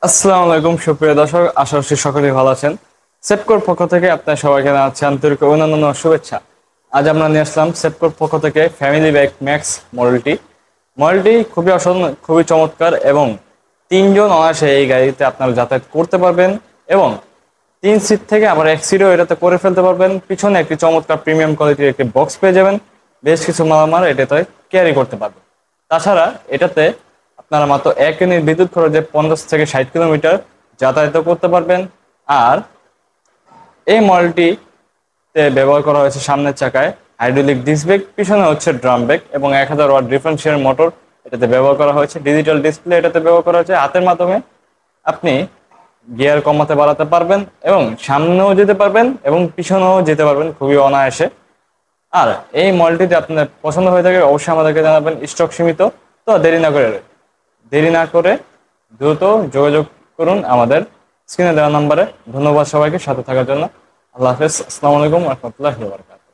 আসসালামু আলাইকুম সুপ্রিয় দর্শক, আশা করছি সকলেই ভালো আছেন। সেটকোর পক্ষ থেকে আপনার সবাইকে জানাচ্ছি আন্তরিক অভিনন্দন ও শুভেচ্ছা। আজ আমরা নিয়ে আসলাম সেটকোর পক্ষ থেকে ফ্যামিলি ব্যাগ ম্যাক্স মডেলটি খুবই অসাধারণ, খুবই চমৎকার এবং তিনজন অনায়াসে এই গাড়িতে আপনারা যাতায়াত করতে পারবেন এবং 3 সিট থেকে আবার এক সিটও এটাতে করে ফেলতে পারবেন। পিছনে একটি চমৎকার প্রিমিয়াম কোয়ালিটির একটি বক্স পেয়ে যাবেন, বেশ কিছু মালামাল এটাতে ক্যারি করতে পারবেন। তাছাড়া এটাতে আপনারা মাত্র 1 ইউনিট বিদ্যুৎ খরচে 50 থেকে 60 কিলোমিটার যাতায়াত করতে পারবেন। আর এই মডেলটিতে ব্যবহার করা হয়েছে সামনের চাকায় হাইড্রোলিক ডিস্ক ব্রেক, পিছনে হচ্ছে ড্রাম ব্রেক এবং 1000 ওয়াট ডিফারেন্সিয়াল মোটর এটাতে ব্যবহার করা হয়েছে। ডিজিটাল ডিসপ্লে এটাতে ব্যবহার করা হয়েছে। হাতের মাধ্যমে আপনি গিয়ার কমাতে বাড়াতে পারবেন এবং সামনেও যেতে পারবেন এবং পিছনেও যেতে পারবেন খুবই অনায়াসে। আর এই মডেলটি যদি আপনার পছন্দ হয়ে থাকে অবশ্যই আমাদেরকে জানাবেন, স্টক সীমিত। তো দেরি না করে দ্রুত যোগাযোগ করুন আমাদের স্ক্রিনে দেওয়া নাম্বারে। ধন্যবাদ সবাইকে সাথে থাকার জন্য। আল্লাহ হাফেজ। আসসালামু আলাইকুম রহমতুল্লাহি ওয়া বারাকাতুহু।